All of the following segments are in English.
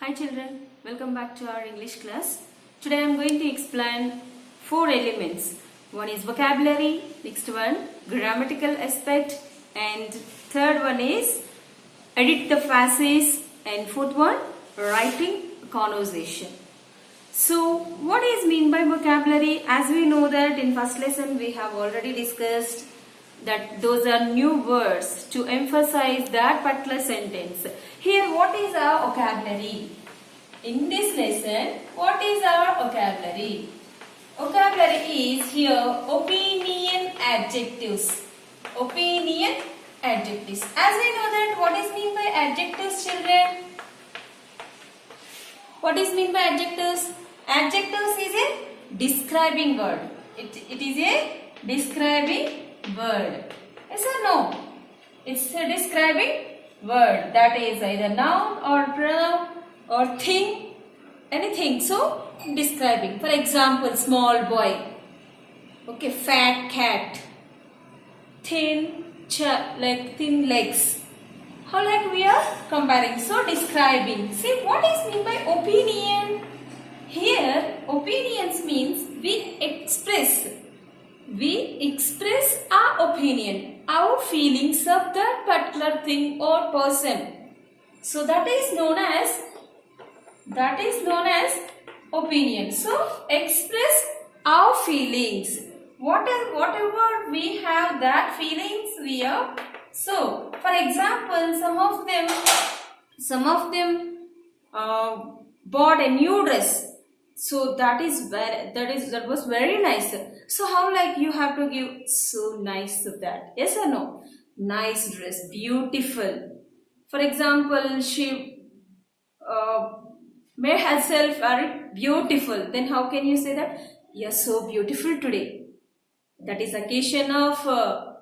Hi children, welcome back to our English class. Today I am going to explain four elements. One is vocabulary, next one grammatical aspect, and third one is edit the phrases, and fourth one writing conversation. So what is mean by vocabulary? As we know that in first lesson we have already discussed that those are new words to emphasize that particular sentence. Here what is our vocabulary? In this lesson, what is our vocabulary? Vocabulary is here opinion adjectives. Opinion adjectives. As we know that what is mean by adjectives, children? What is mean by adjectives? Adjectives is a describing word. It is a describing word. Yes or no? It's a describing word that is either noun or pronoun or thing, anything. So describing. For example, small boy. Okay, fat cat. Thin thin legs. How like we are comparing? So describing. See what is mean by opinion? Here opinions means we express our opinion, our feelings of that particular thing or person. So that is known as opinion. So express our feelings. Whatever we have that feelings we are. So for example, some of them bought a new dress. So that was very nice. So how like you have to give so nice of that? Yes or no? Nice dress, beautiful. For example, she made herself very beautiful. Then how can you say that? You're so beautiful today. That is occasion of her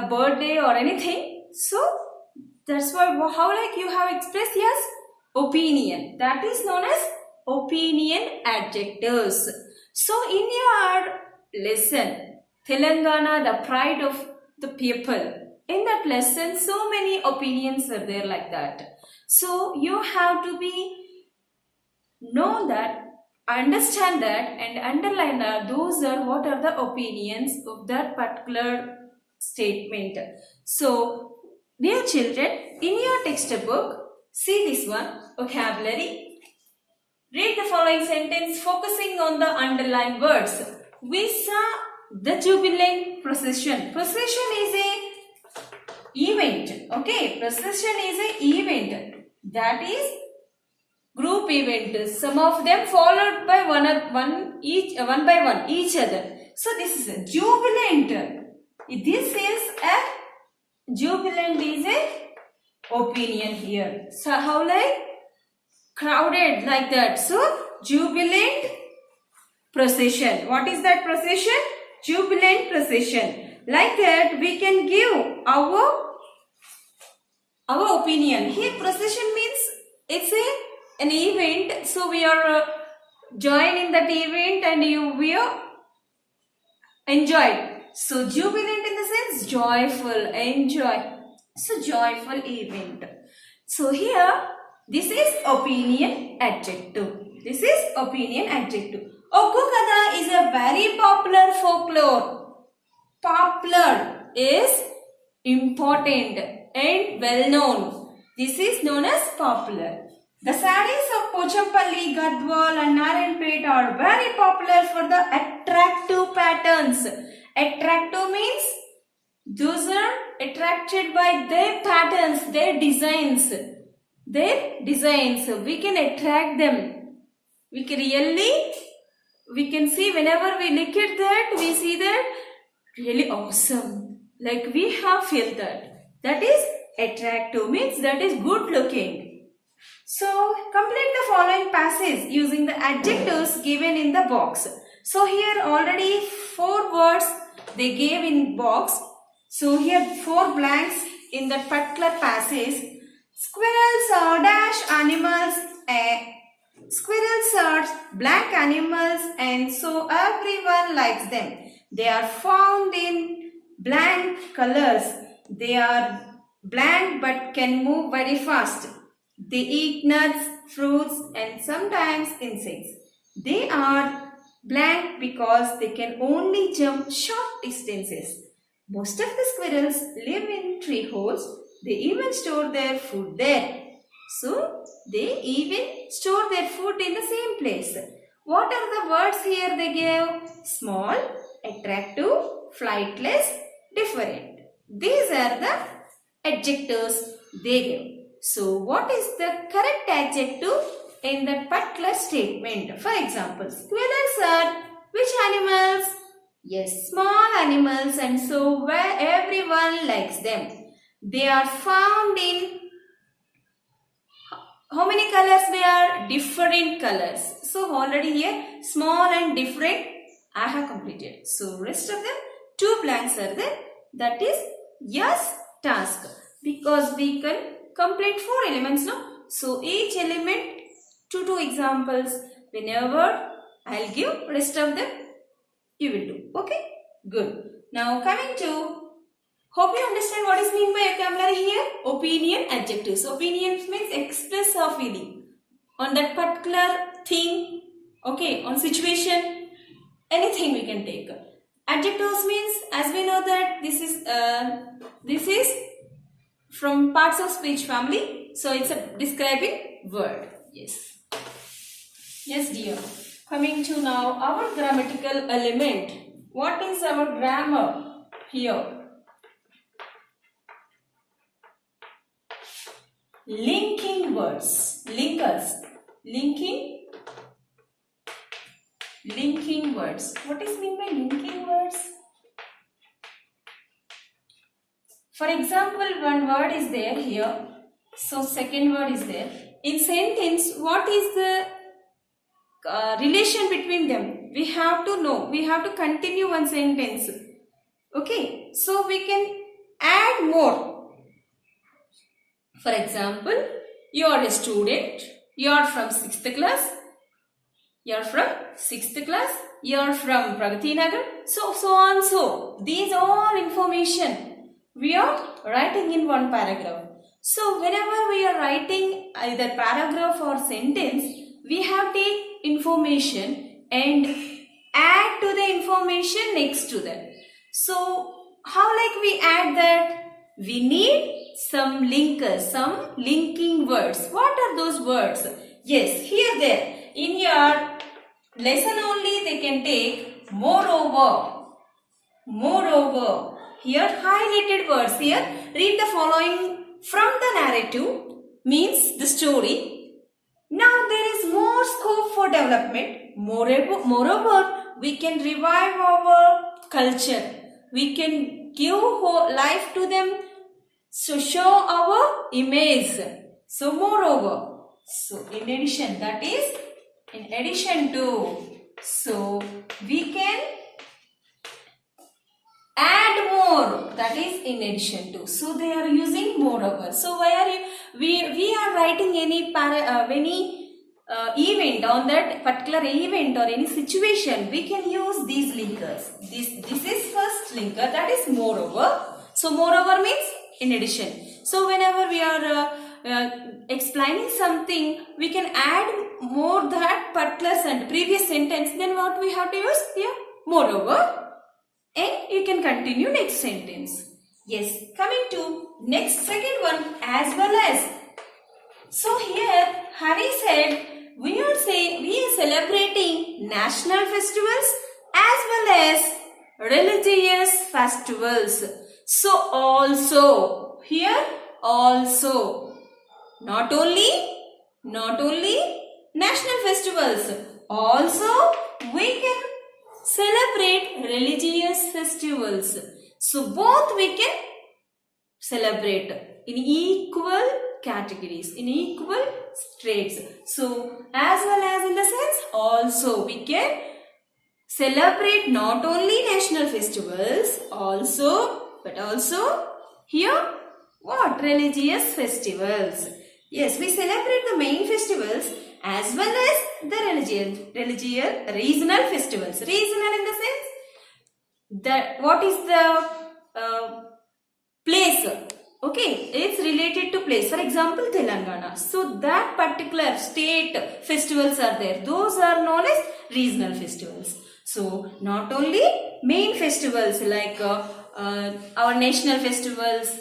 birthday or anything. So that's why how like you have expressed yes opinion. That is known as opinion adjectives. So in your lesson, Telangana, the pride of the people. In that lesson, so many opinions are there like that. So you have to know that, understand that, and underline that those are what are the opinions of that particular statement. So, dear children, in your textbook, see this one, vocabulary. Read the following sentence focusing on the underlined words. We saw the jubilant procession. Procession is a event. Okay, procession is a event. That is group event. Some of them followed by one by one each other. So this is a jubilant. This is a jubilant is a opinion here. So how like crowded like that. So jubilant procession. What is that procession? Jubilant procession. Like that we can give our opinion. Here procession means it's an event. So we are joining that event and we are enjoyed. So jubilant in the sense joyful, enjoy. So joyful event. So here this is opinion adjective. This is opinion adjective. Oggu Katha is a very popular folklore. Popular is important and well known. This is known as popular. The sarees of Pochampalli, Gadwal and Narayanpet are very popular for the attractive patterns. Attractive means those are attracted by their patterns, their designs. We can attract them. We can see whenever we look at that, we see that really awesome. Like we have feel that. That is attractive means that is good looking. So complete the following passage using the adjectives given in the box. So here already 4 words they gave in box. So here 4 blanks in that particular passage. Squirrels are dash animals. Squirrels are blank animals and so everyone likes them. They are found in blank colors. They are blank but can move very fast. They eat nuts, fruits and sometimes insects. They are blank because they can only jump short distances. Most of the squirrels live in tree holes. They even store their food there. So, they even store their food in the same place. What are the words here they gave? Small, attractive, flightless, different. These are the adjectives they give. So, what is the correct adjective in that particular statement? For example, squirrels are which animals? Yes, small animals, and so where everyone likes them. They are found in how many colors they are? Different colors. So already here small and different I have completed. So rest of them 2 blanks are there. That is yes task, because we can complete 4 elements now. So each element 2 examples. Whenever I'll give rest of them you will do. Okay, good. Now coming to, hope you understand what is mean by vocabulary here. Opinion, adjectives. Opinions means express our feeling on that particular thing. Okay, on situation, anything we can take. Adjectives means, as we know that this is from parts of speech family. So it's a describing word. Yes. Yes, dear. Coming to now our grammatical element. What is our grammar here? Linking words, linkers, linking words. What is mean by linking words? For example, one word is there here. So second word is there. In sentence, what is the relation between them? We have to know. We have to continue one sentence. Okay. So we can add more. For example, you are a student, you are from 6th class, you are from 6th class, you are from Pragati Nagar, so on. So, these all information we are writing in one paragraph. So, whenever we are writing either paragraph or sentence, we have to take information and add to the information next to that. So, how like we add that? We need some linkers, some linking words. What are those words? Yes, here there. In your lesson only they can take moreover. Moreover. Here highlighted words. Here read the following from the narrative, means the story. Now there is more scope for development. Moreover, we can revive our culture. We can give life to them. So show our image. So moreover. So in addition, that is in addition to. So we can add more. That is in addition to. So they are using moreover. So why are you? We are writing any event on that particular event or any situation. We can use these linkers. This is first linker. That is moreover. So moreover means in addition. So whenever we are explaining something, we can add more that particular previous sentence. Then what we have to use here? Moreover. And you can continue next sentence. Yes, coming to next second one, as well as. So here Hari said we are celebrating national festivals as well as religious festivals. So also here also not only national festivals, also we can celebrate religious festivals. So both we can celebrate in equal categories, in equal traits. So as well as in the sense also we can celebrate not only national festivals but also here what? Religious festivals. Yes, we celebrate the main festivals as well as the regional festivals. Regional in the sense that what is the place? Okay, it's related to place. For example, Telangana. So that particular state festivals are there. Those are known as regional festivals. So not only main festivals like our national festivals,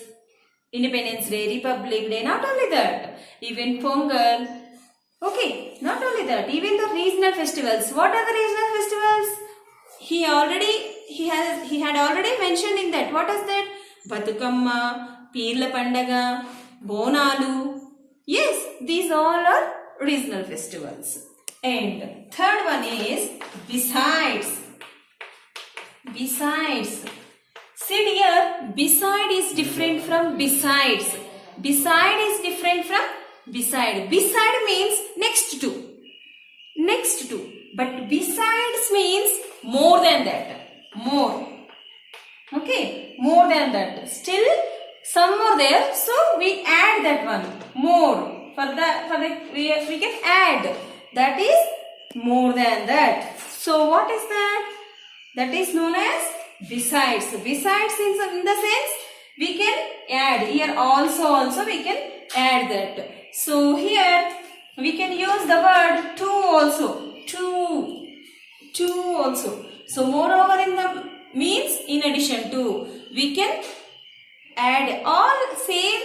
Independence Day, Republic Day, not only that, even Pongal. Okay, not only that, even the regional festivals. What are the regional festivals? He had already mentioned in that. What is that? Batukamma, Pirla Pandaga, Bonalu. Yes, these all are regional festivals. And third one is besides. Besides. See here, beside is different from besides. Beside is different from beside. Beside means next to. Next to. But besides means more than that. More. Okay, more than that. Still some more there, so we add that one. More. For the we can add. That is more than that. So what is that? That is known as besides. Besides in the sense we can add. Here also we can add that. So here we can use the word to also. To also. So moreover in the means in addition to. We can add all same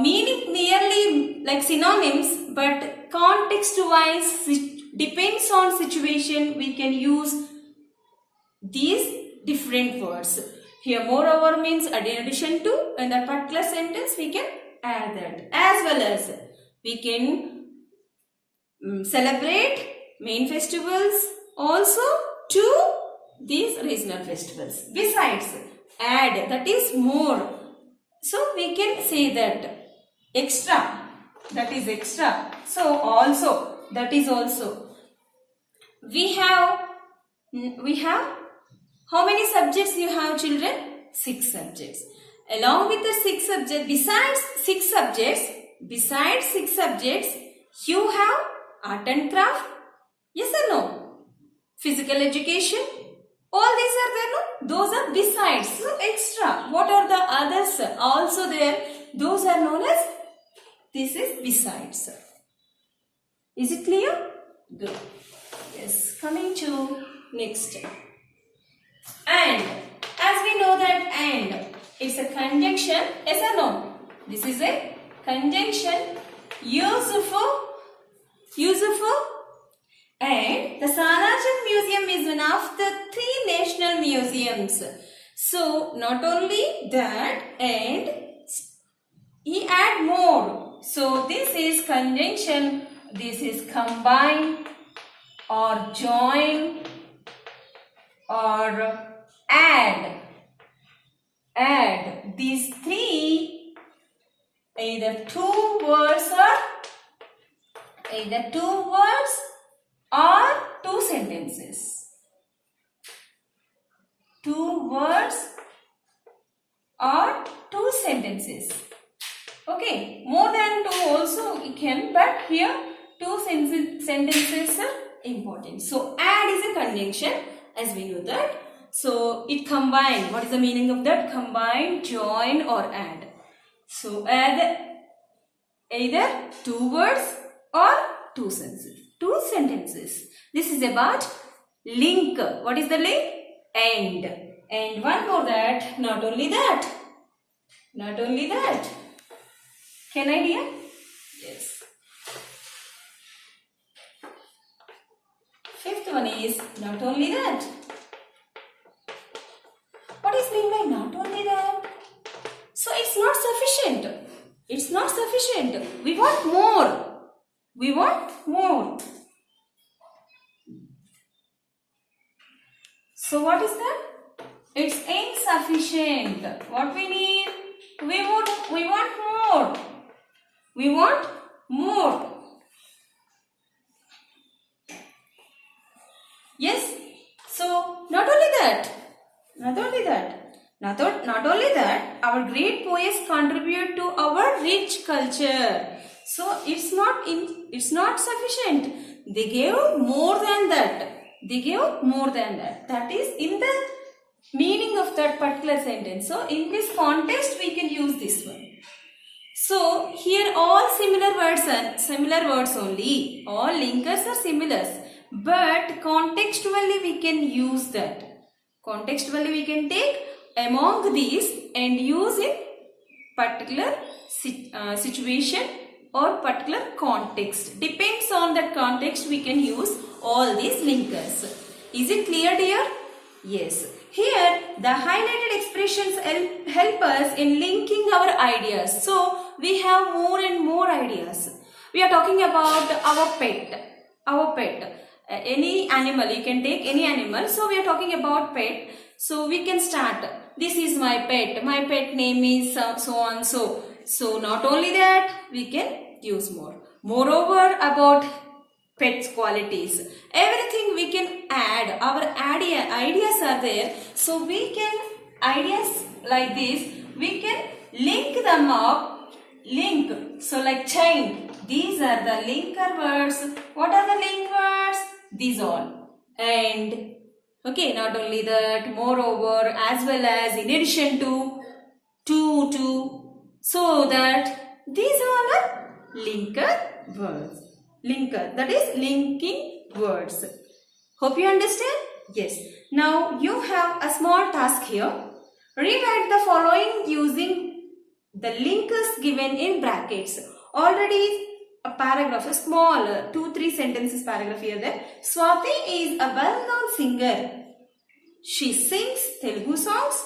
meaning nearly like synonyms, but context wise depends on situation. We can use these different words. Here moreover means in addition to, in that particular sentence we can add that. As well as we can celebrate main festivals also to these regional festivals. Besides, add, that is more. So we can say that extra, that is extra. So also, that is also. We have how many subjects you have, children? 6 subjects. Along with the 6 subjects, besides 6 subjects, you have art and craft. Yes or no? Physical education. All these are there, no? Those are besides. So extra. What are the others also there? Those are known as, this is besides. Is it clear? Good. Yes. Coming to next. And. As we know that and, it's a conjunction. Yes or no? This is a conjunction used for. And the Salarjung Museum is one of the 3 national museums. So not only that, and he add more. So this is conjunction, this is combine or join or add. These 3, either 2 words or 2 sentences. 2 words or 2 sentences. Okay, more than 2 also we can, but here 2 sentences are important. So add is a conjunction, as we know that. So it combine. What is the meaning of that? Combine, join or add. So add either 2 words or 2 sentences. This is about link. What is the link? And. And one more that, not only that. Can I hear? Yes. 5th one is not only that. What is mean by not only that? So it's not sufficient. We want more. So what is that? It's insufficient. What we need? We want more. Yes. So not only that. Our great poets contribute to our rich culture. So it's not sufficient. They gave more than that. That is in the meaning of that particular sentence. So in this context we can use this one. So here all similar words are similar words only. All linkers are similars. But contextually we can use that. Contextually we can take among these and use in particular situation or particular context. Depends on that context we can use all these linkers. Is it clear, dear? Yes. Here the highlighted expressions help us in linking our ideas. So we have more and more ideas. We are talking about our pet. Our pet. Any animal, you can take any animal. So we are talking about pet. So we can start. This is my pet. My pet name is so and so. So not only that, we can use more. Moreover, about pets qualities. Everything we can add. Our ideas are there. So we can, ideas like this, we can link them up. Link. So like chain. These are the linker words. What are the link words? These all. And okay, not only that, moreover, as well as in addition to, so that these all are linker words. Linker, that is linking words. Hope you understand? Yes. Now you have a small task here. Rewrite the following using the linkers given in brackets. Already a paragraph, a small 2-3 sentences paragraph here there. Swati is a well-known singer. She sings Telugu songs.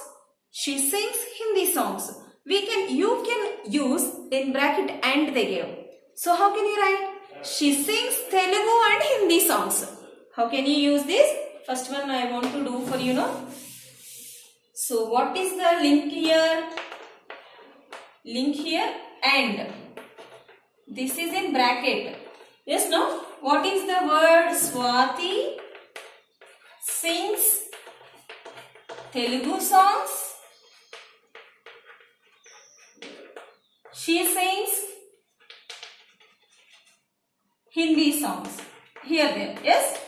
She sings Hindi songs. You can use in bracket and they gave. So how can you write? She sings Telugu and Hindi songs. How can you use this? First one I want to do for you now. So what is the link here? Link here and. This is in bracket. Yes, no? What is the word? Swati sings Telugu songs. She sings Hindi songs. Here there. Yes?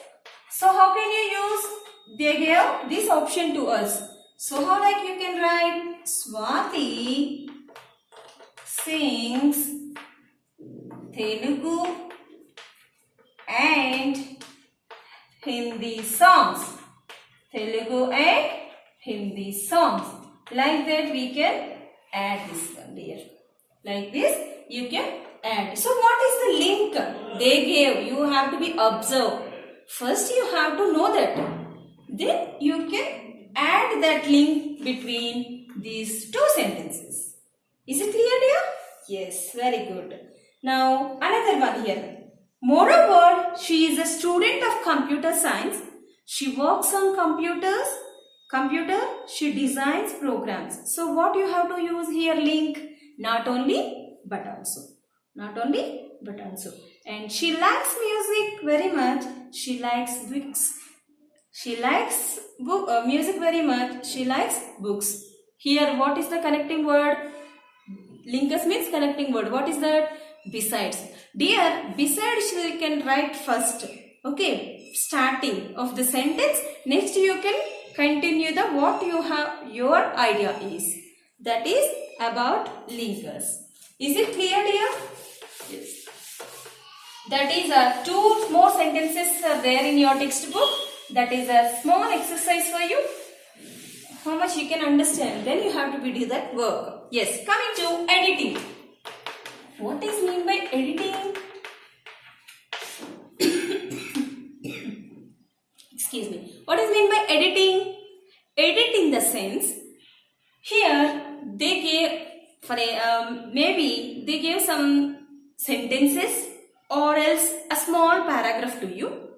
So how can you use? They gave this option to us. So how like you can write Swati sings Telugu and Hindi songs. Telugu and Hindi songs. Like that we can add this one here. Like this you can add. So what is the link they gave? You have to be observed. First you have to know that. Then you can add that link between these two sentences. Is it clear, dear? Yes, very good. Now another one here. Moreover, she is a student of computer science. She works on computer. She designs programs. So what you have to use here? Link. Not only but also. Not only but also. And she likes music very much. She likes books. She likes music very much. She likes books. Here what is the connecting word? Linkers means connecting word. What is that? Besides. Dear, besides you can write first. Okay. Starting of the sentence. Next you can continue the what you have your idea is. That is about linkers. Is it clear, dear? Yes. That is two more sentences are there in your textbook. That is a small exercise for you. How much you can understand. Then you have to do that work. Yes. Coming to editing. What is mean by editing? Excuse me. What is mean by editing? Edit in the sense. Here they gave for maybe they gave some sentences or else a small paragraph to you.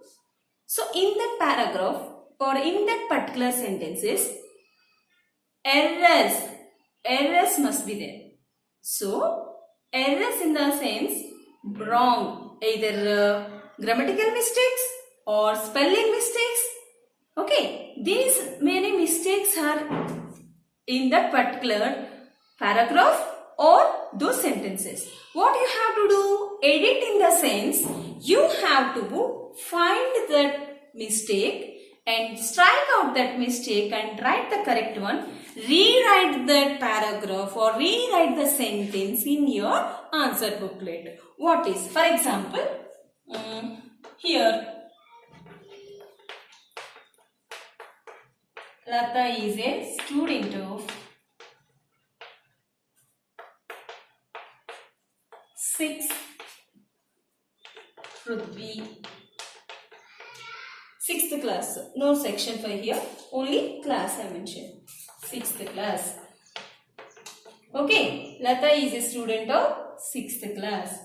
So in that paragraph or in that particular sentences, errors must be there. So errors in the sense wrong, either grammatical mistakes or spelling mistakes. Okay, these many mistakes are in that particular paragraph or those sentences. What you have to do? Edit in the sense you have to find that mistake and strike out that mistake and write the correct one. Rewrite that paragraph or rewrite the sentence in your answer booklet. What is, for example, here Lata is a student of 6th should be 6th class. No section for here, only class I mentioned. 6th class. Okay, Lata is a student of 6th class.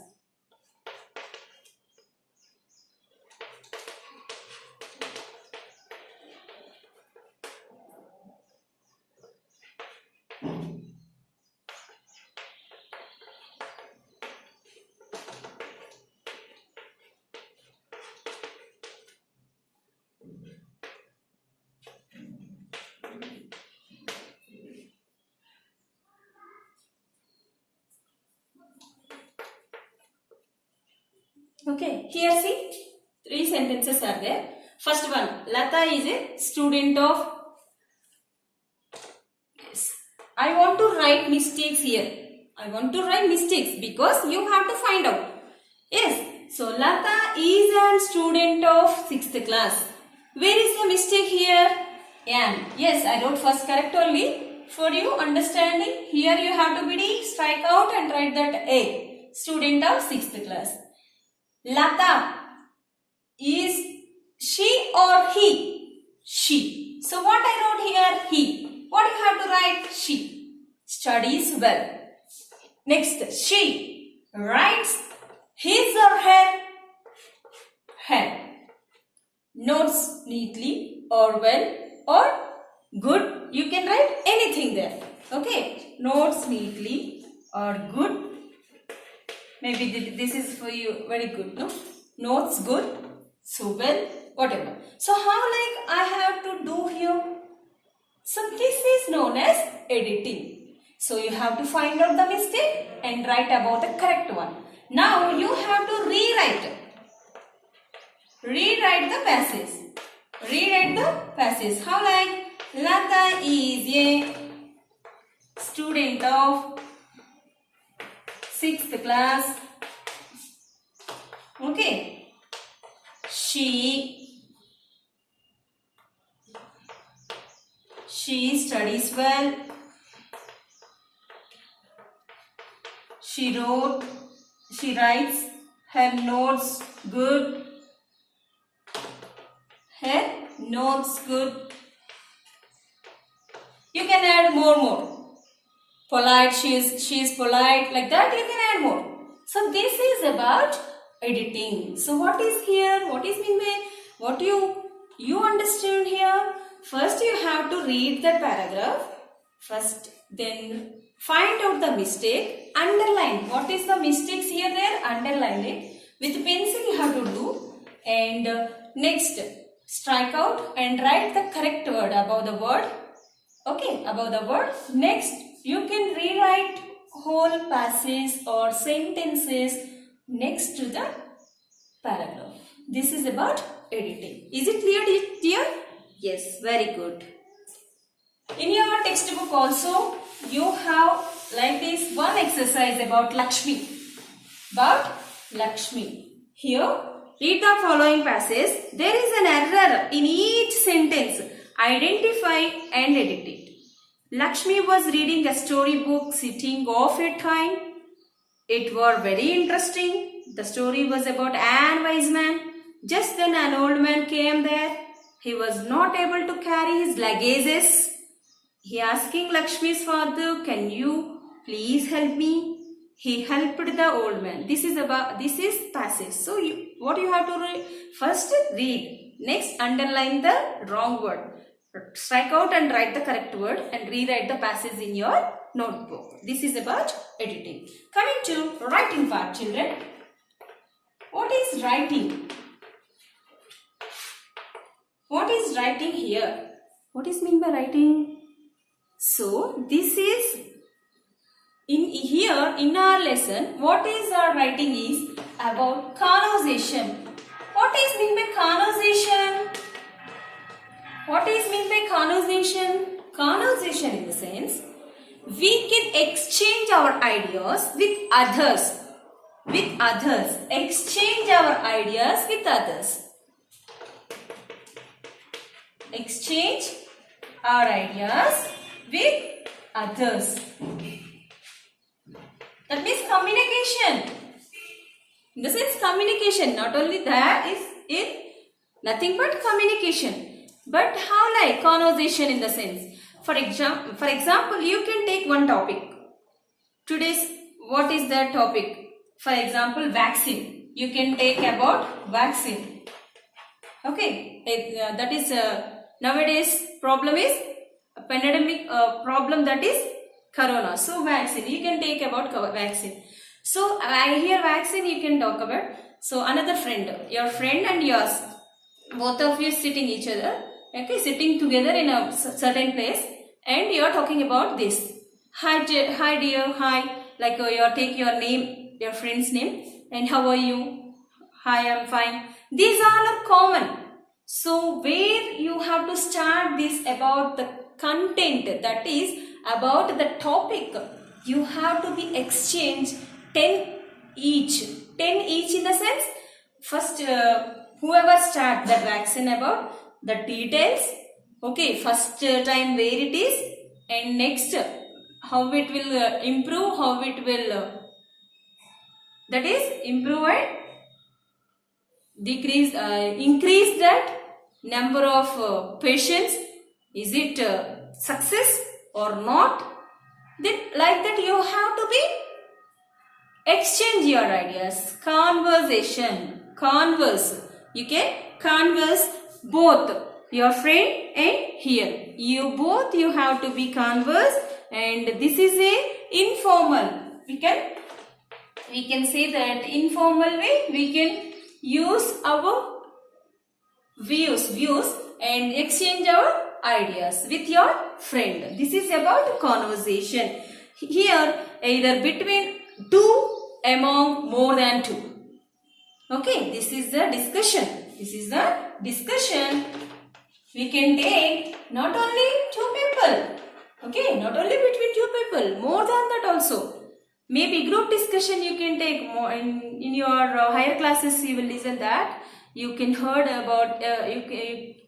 Okay, here see, 3 sentences are there. First one, Lata is a student of, yes, I want to write mistakes here. I want to write mistakes because you have to find out. Yes, so Lata is a student of 6th class. Where is the mistake here? N. Yes, I wrote first correct only. For you understanding, here you have to be strike out and write that A. Student of 6th class. Lata is she or he? She. So what I wrote here? He. What you have to write? She. Studies well. Next, she writes his or her notes neatly or well or good. You can write anything there. Okay. Notes neatly or good. Maybe this is for you very good, no? Notes good, so well, whatever. So how like I have to do here? So this is known as editing. So you have to find out the mistake and write about the correct one. Now you have to rewrite. Rewrite the passage. Rewrite the passage. How like Lata is a student of 6th class. Okay. She studies well. She writes her notes good. Her notes good. You can add more. Polite, she is polite, like that you can add more. So this is about editing. So what is here? What is mean by what you understand here? First you have to read the paragraph. First, then find out the mistake. Underline. What is the mistakes here? There, underline it. With pencil you have to do. And next, strike out and write the correct word above the word. Okay, above the word. Next, you can rewrite whole passages or sentences next to the paragraph. This is about editing. Is it clear, dear? Yes, very good. In your textbook also, you have like this one exercise about Lakshmi. About Lakshmi. Here, read the following passage. There is an error in each sentence. Identify and edit it. Lakshmi was reading a storybook sitting off a time. It was very interesting. The story was about an wise man. Just then an old man came there. He was not able to carry his luggages. He asking Lakshmi's father, can you please help me? He helped the old man. This is passage. So what you have to read? First read. Next underline the wrong word. Strike out and write the correct word and rewrite the passage in your notebook. This is about editing. Coming to writing part, children. What is writing? What is writing here? What is mean by writing? So this is in our lesson. What is our writing is about conversation. What is mean by conversation? What is meant by conversation? Conversation in the sense we can exchange our ideas with others. With others. Exchange our ideas with others. Exchange our ideas with others. That means communication. In the sense communication. Not only that is it nothing but communication. But how like conversation in the sense. For example, you can take one topic. Today's what is the topic? For example, vaccine. You can take about vaccine. Okay, that is nowadays problem is a pandemic problem, that is corona. So vaccine, you can take about vaccine. So I hear vaccine, you can talk about. So another friend, your friend and yours, both of you sitting each other, okay, sitting together in a certain place, and you are talking about this. Hi dear, hi. Like you take your name, your friend's name, and how are you? Hi, I'm fine. These all are common. So where you have to start this about the content, that is about the topic, you have to be exchanged 10 each. 10 each in the sense, first whoever start the vaccine about the details, okay, first time where it is, and next how it will improve, how it will that is improve and decrease, increase that number of patients, is it success or not, then like that you have to be exchange your ideas. Converse, you can converse both your friend and here, you both you have to be converse, and this is a informal, we can say that informal way we can use our views and exchange our ideas with your friend. This is about conversation. Here either between two, among more than two. Okay, this is the discussion. We can take not only two people. Okay, not only between two people, more than that also. Maybe group discussion you can take more in your higher classes. You will listen that. You can heard about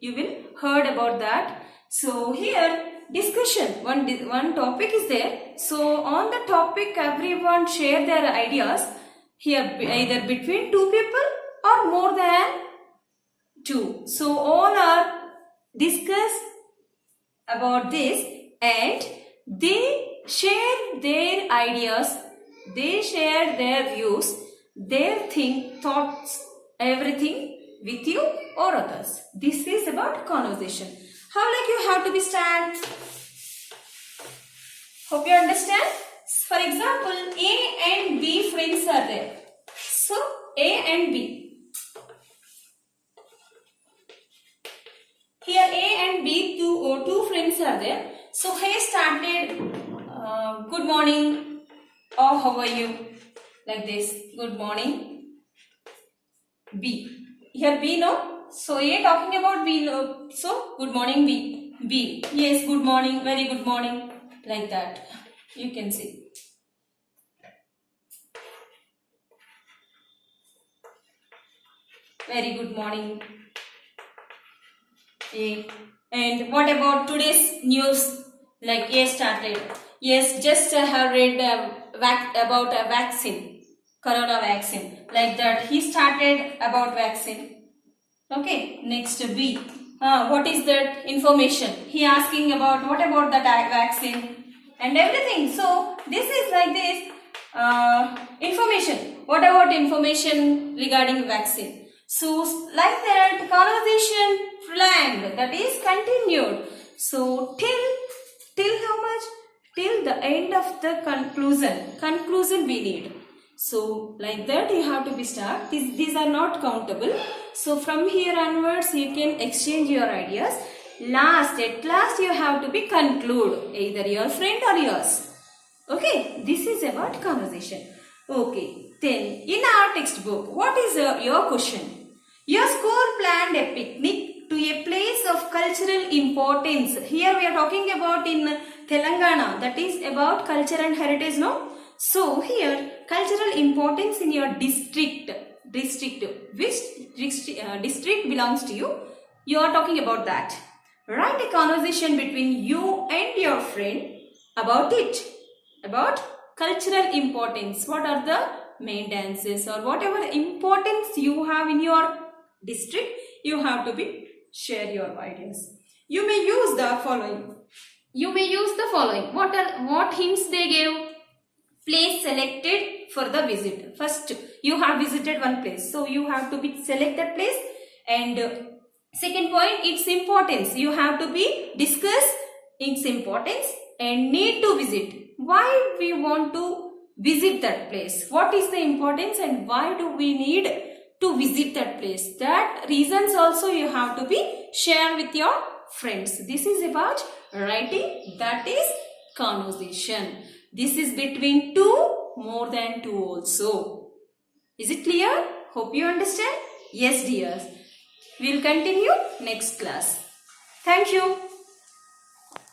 you will heard about that. So here discussion, one topic is there. So on the topic everyone share their ideas. Here either between two people or more than two. So all are discuss about this, and they share their ideas, they share their views, their thoughts, everything with you or others. This is about conversation. How like you have to be stand? Hope you understand. For example, A and B friends are there. So A and B. Here A and B, two friends are there. So A started, good morning, or how are you? Like this, good morning. B. Here B, no? So A talking about B, no? So good morning B. B. Yes, good morning, very good morning. Like that. You can see. Very good morning. A. And what about today's news? Like A started. Yes, just have read about a vaccine, corona vaccine. Like that, he started about vaccine. Okay, next B. What is that information? He asking about what about that vaccine and everything. So this is like this information. What about information regarding vaccine? So like that, conversation flagged, that is continued. So till how much? Till the end of the conclusion we need. So like that you have to be start. These are not countable. So from here onwards you can exchange your ideas. At last you have to be conclude, either your friend or yours. Okay, this is about conversation. Okay, then in our textbook, what is your question? Your school planned a picnic to a place of cultural importance. Here we are talking about in Telangana, that is about culture and heritage, no? So here cultural importance in your district, which district belongs to you, you are talking about that. Write a conversation between you and your friend about it, about cultural importance. What are the main dances or whatever importance you have in your district, you have to be share your ideas. You may use the following. What hints they gave? Place selected for the visit. First, you have visited one place, so you have to be select that place. And second point, its importance. You have to be discuss its importance and need to visit. Why we want to visit that place? What is the importance and why do we need to visit that place? That reasons also you have to be share with your friends. This is about writing, that is conversation. This is between two, more than two also. Is it clear? Hope you understand. Yes dears. We will continue next class. Thank you.